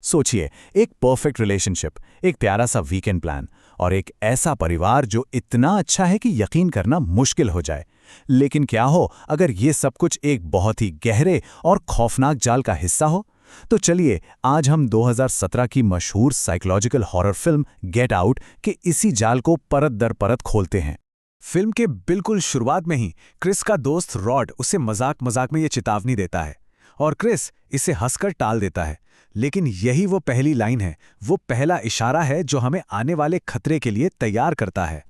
सोचिए, एक perfect relationship, एक प्यारा सा वीकेंड प्लान और एक ऐसा परिवार जो इतना अच्छा है कि यकीन करना मुश्किल हो जाए। लेकिन क्या हो अगर ये सब कुछ एक बहुत ही गहरे और खौफनाक जाल का हिस्सा हो? तो चलिए आज हम 2017 की मशहूर psychological horror film get out के इसी जाल को परत दर परत खोलते हैं। फिल्म के बिल्कुल शुरुआत में ही क्रिस का दोस्त रॉड उसे मजाक मजाक में ये चेतावनी देता है और क्रिस इसे हंसकर टाल देता है। लेकिन यही वो पहली लाइन है, वो पहला इशारा है जो हमें आने वाले खतरे के लिए तैयार करता है।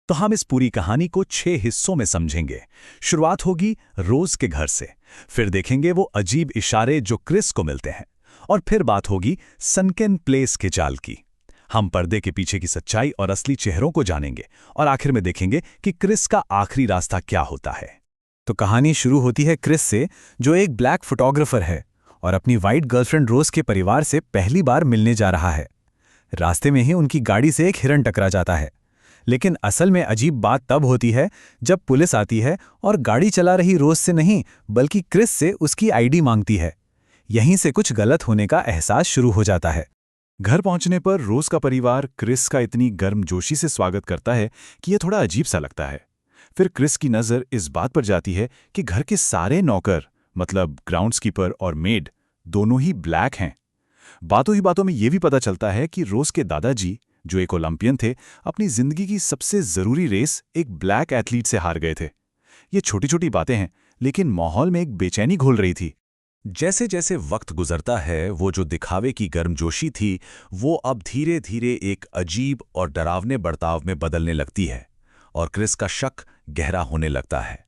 तो हम इस पूरी कहानी को 6 हिस्सों में समझेंगे। शुरुआत होगी रोज के घर से, फिर देखेंगे वो अजीब इशारे जो क्रिस को मिलते हैं, और फिर बात होगी सनकेन प्लेस के जाल की। हम पर्दे के पीछे की सच्चाई और असली चेहरों को जानेंगे और आखिर में देखेंगे कि क्रिस का आखिरी रास्ता क्या होता है। तो कहानी शुरू होती है क्रिस से, जो एक ब्लैक फोटोग्राफर है और अपनी वाइट गर्लफ्रेंड रोज के परिवार से पहली बार मिलने जा रहा है। रास्ते में ही उनकी गाड़ी से एक हिरन टकरा जाता है। लेकिन असल में अजीब बात तब होती है जब पुलिस आती है और गाड़ी चला रही रोज से नहीं बल्कि क्रिस से उसकी आईडी मांगती है। यहीं से कुछ गलत होने का एहसास शुरू हो जाता है। घर पहुंचने पर रोज का परिवार क्रिस का इतनी गर्मजोशी से स्वागत करता है कि यह थोड़ा अजीब सा लगता है। फिर क्रिस की नज़र इस बात पर जाती है कि घर के सारे नौकर, मतलब ग्राउंड्सकीपर और मेड, दोनों ही ब्लैक हैं। बातों ही बातों में यह भी पता चलता है कि रोज के दादाजी, जो एक ओलंपियन थे, अपनी जिंदगी की सबसे जरूरी रेस एक ब्लैक एथलीट से हार गए थे। ये छोटी छोटी बातें हैं, लेकिन माहौल में एक बेचैनी घोल रही थी। जैसे जैसे वक्त गुजरता है, वो जो दिखावे की गर्मजोशी थी, वो अब धीरे धीरे एक अजीब और डरावने बर्ताव में बदलने लगती है और क्रिस का शक गहरा होने लगता है।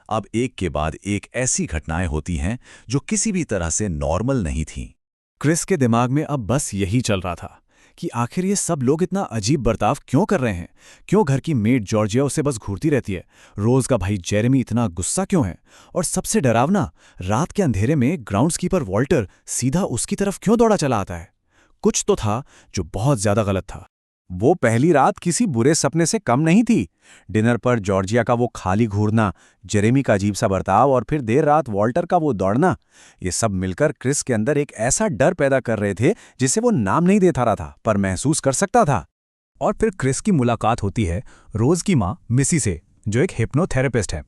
अब एक के बाद एक ऐसी घटनाएं होती हैं जो किसी भी तरह से नॉर्मल नहीं थीं। क्रिस के दिमाग में अब बस यही चल रहा था कि आखिर ये सब लोग इतना अजीब बर्ताव क्यों कर रहे हैं। क्यों घर की मेड जॉर्जिया उसे बस घूरती रहती है? रोज का भाई जेरेमी इतना गुस्सा क्यों है? और सबसे डरावना, रात के अंधेरे में ग्राउंड्सकीपर वॉल्टर सीधा उसकी तरफ क्यों दौड़ा चला आता है? कुछ तो था जो बहुत ज्यादा गलत था। वो पहली रात किसी बुरे सपने से कम नहीं थी। डिनर पर जॉर्जिया का वो खाली घूरना, जेरेमी का अजीब सा बर्ताव और फिर देर रात वॉल्टर का वो दौड़ना, ये सब मिलकर क्रिस के अंदर एक ऐसा डर पैदा कर रहे थे जिसे वो नाम नहीं दे रहा था, पर महसूस कर सकता था। और फिर क्रिस की मुलाकात होती है रोज की माँ मिसी से, जो एक हिप्नोथेरेपिस्ट है।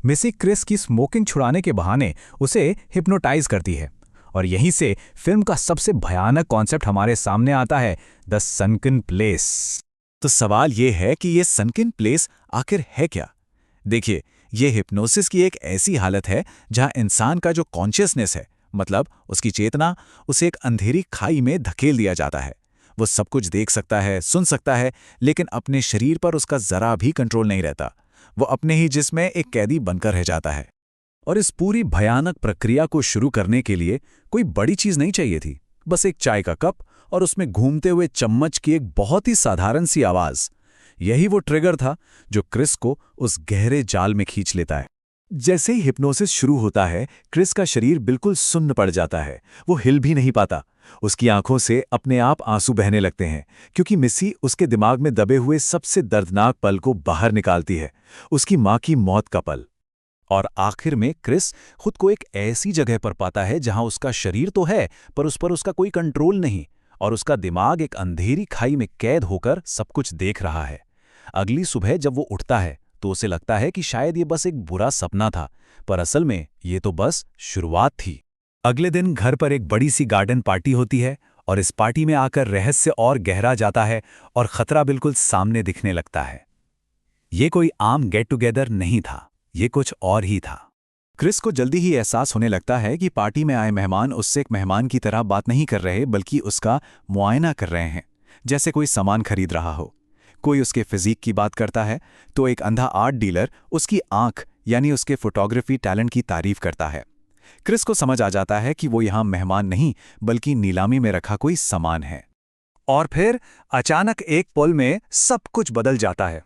मिसी क्रिस की स्मोकिंग छुड़ाने के बहाने उसे हिप्नोटाइज करती है और यहीं से फिल्म का सबसे भयानक कॉन्सेप्ट हमारे सामने आता है, द सनकन प्लेस। तो सवाल यह है कि यह सनकन प्लेस आखिर है क्या? देखिए, यह हिप्नोसिस की एक ऐसी हालत है जहां इंसान का जो कॉन्शियसनेस है, मतलब उसकी चेतना, उसे एक अंधेरी खाई में धकेल दिया जाता है। वो सब कुछ देख सकता है, सुन सकता है, लेकिन अपने शरीर पर उसका जरा भी कंट्रोल नहीं रहता। वो अपने ही जिस्म में एक कैदी बनकर रह जाता है। और इस पूरी भयानक प्रक्रिया को शुरू करने के लिए कोई बड़ी चीज नहीं चाहिए थी, बस एक चाय का कप और उसमें घूमते हुए चम्मच की एक बहुत ही साधारण सी आवाज। यही वो ट्रिगर था जो क्रिस को उस गहरे जाल में खींच लेता है। जैसे ही हिप्नोसिस शुरू होता है, क्रिस का शरीर बिल्कुल सुन्न पड़ जाता है। वो हिल भी नहीं पाता। उसकी आंखों से अपने आप आंसू बहने लगते हैं, क्योंकि मिसी उसके दिमाग में दबे हुए सबसे दर्दनाक पल को बाहर निकालती है, उसकी मां की मौत का पल। और आखिर में क्रिस खुद को एक ऐसी जगह पर पाता है जहां उसका शरीर तो है, पर उस पर उसका कोई कंट्रोल नहीं, और उसका दिमाग एक अंधेरी खाई में कैद होकर सब कुछ देख रहा है। अगली सुबह जब वो उठता है तो उसे लगता है कि शायद ये बस एक बुरा सपना था, पर असल में ये तो बस शुरुआत थी। अगले दिन घर पर एक बड़ी सी गार्डन पार्टी होती है और इस पार्टी में आकर रहस्य और गहरा जाता है और खतरा बिल्कुल सामने दिखने लगता है। ये कोई आम गेट टुगेदर नहीं था, ये कुछ और ही था। क्रिस को जल्दी ही एहसास होने लगता है कि पार्टी में आए मेहमान उससे एक मेहमान की तरह बात नहीं कर रहे, बल्कि उसका मुआयना कर रहे हैं, जैसे कोई सामान खरीद रहा हो। कोई उसके फिजिक की बात करता है तो एक अंधा आर्ट डीलर उसकी आंख यानी उसके फोटोग्राफी टैलेंट की तारीफ करता है। क्रिस को समझ आ जाता है कि वो यहाँ मेहमान नहीं बल्कि नीलामी में रखा कोई सामान है। और फिर अचानक एक पल में सब कुछ बदल जाता है।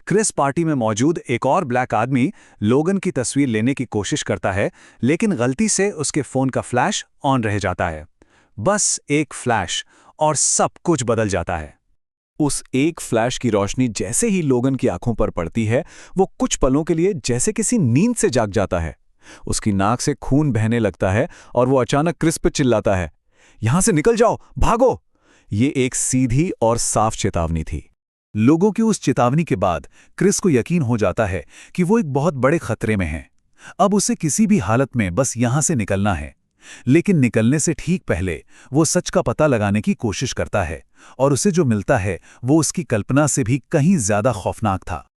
क्रिस पार्टी में मौजूद एक और ब्लैक आदमी लोगन की तस्वीर लेने की कोशिश करता है, लेकिन गलती से उसके फोन का फ्लैश ऑन रह जाता है। बस एक फ्लैश और सब कुछ बदल जाता है। उस एक फ्लैश की रोशनी जैसे ही लोगन की आंखों पर पड़ती है, वो कुछ पलों के लिए जैसे किसी नींद से जाग जाता है। उसकी नाक से खून बहने लगता है और वो अचानक क्रिस पर चिल्लाता है, यहां से निकल जाओ, भागो। ये एक सीधी और साफ चेतावनी थी। लोगों की उस चेतावनी के बाद क्रिस को यकीन हो जाता है कि वो एक बहुत बड़े खतरे में है। अब उसे किसी भी हालत में बस यहां से निकलना है। लेकिन निकलने से ठीक पहले वो सच का पता लगाने की कोशिश करता है, और उसे जो मिलता है वो उसकी कल्पना से भी कहीं ज्यादा खौफनाक था।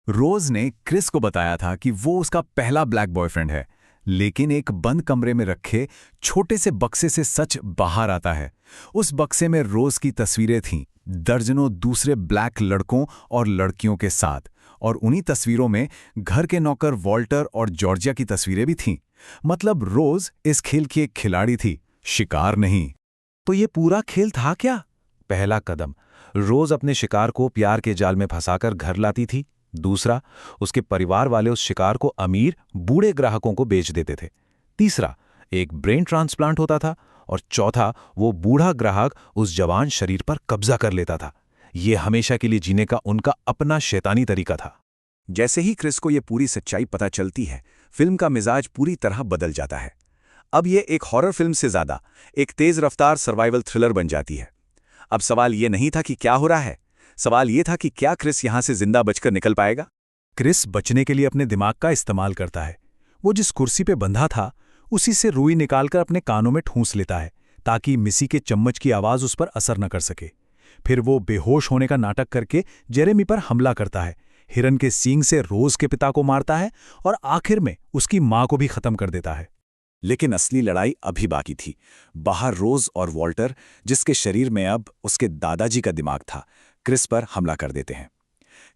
रोज ने क्रिस को बताया था कि वो उसका पहला ब्लैक बॉयफ्रेंड है, लेकिन एक बंद कमरे में रखे छोटे से बक्से से सच बाहर आता है। उस बक्से में रोज की तस्वीरें थीं, दर्जनों दूसरे ब्लैक लड़कों और लड़कियों के साथ, और उन्हीं तस्वीरों में घर के नौकर वॉल्टर और जॉर्जिया की तस्वीरें भी थीं। मतलब रोज इस खेल की एक खिलाड़ी थी, शिकार नहीं। तो ये पूरा खेल था क्या? पहला कदम, रोज अपने शिकार को प्यार के जाल में फंसाकर घर लाती थी। दूसरा, उसके परिवार वाले उस शिकार को अमीर बूढ़े ग्राहकों को बेच देते थे। तीसरा, एक ब्रेन ट्रांसप्लांट होता था। और चौथा, वो बूढ़ा ग्राहक उस जवान शरीर पर कब्जा कर लेता था। ये हमेशा के लिए जीने का उनका अपना शैतानी तरीका था। जैसे ही क्रिस को ये पूरी सच्चाई पता चलती है, फिल्म का मिजाज पूरी तरह बदल जाता है। अब ये एक हॉरर फिल्म से ज्यादा एक तेज रफ्तार सर्वाइवल थ्रिलर बन जाती है। अब सवाल ये नहीं था कि क्या हो रहा है, सवाल ये था कि क्या क्रिस यहां से जिंदा बचकर निकल पाएगा। क्रिस बचने के लिए अपने दिमाग का इस्तेमाल करता है। वो जिस कुर्सी पे बंधा था उसी से रुई निकालकर अपने कानों में ठूंस लेता है, ताकि मिसी के चम्मच की आवाज उस पर असर न कर सके। फिर वो बेहोश होने का नाटक करके जेरेमी पर हमला करता है, हिरन के सींग से रोज के पिता को मारता है और आखिर में उसकी मां को भी खत्म कर देता है। लेकिन असली लड़ाई अभी बाकी थी। बाहर रोज और वॉल्टर, जिसके शरीर में अब उसके दादाजी का दिमाग था, क्रिस पर हमला कर देते हैं।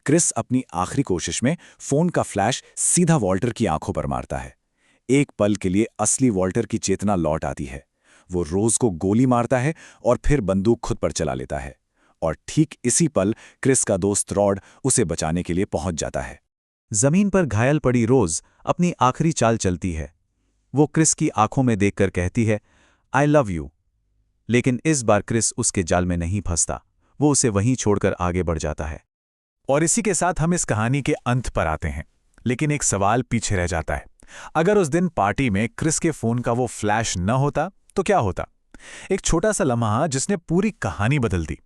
क्रिस अपनी आखिरी कोशिश में फोन का फ्लैश सीधा वॉल्टर की आंखों पर मारता है। एक पल के लिए असली वॉल्टर की चेतना लौट आती है। वो रोज को गोली मारता है और फिर बंदूक खुद पर चला लेता है। और ठीक इसी पल क्रिस का दोस्त रॉड उसे बचाने के लिए पहुंच जाता है। जमीन पर घायल पड़ी रोज अपनी आखिरी चाल चलती है। वो क्रिस की आंखों में देखकर कहती है, आई लव यू। लेकिन इस बार क्रिस उसके जाल में नहीं फंसता। वो उसे वहीं छोड़कर आगे बढ़ जाता है। और इसी के साथ हम इस कहानी के अंत पर आते हैं। लेकिन एक सवाल पीछे रह जाता है। अगर उस दिन पार्टी में क्रिस के फोन का वो फ्लैश न होता तो क्या होता? एक छोटा सा लम्हा जिसने पूरी कहानी बदल दी।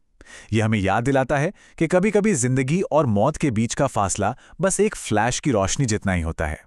यह हमें याद दिलाता है कि कभी-कभी जिंदगी और मौत के बीच का फासला बस एक फ्लैश की रोशनी जितना ही होता है।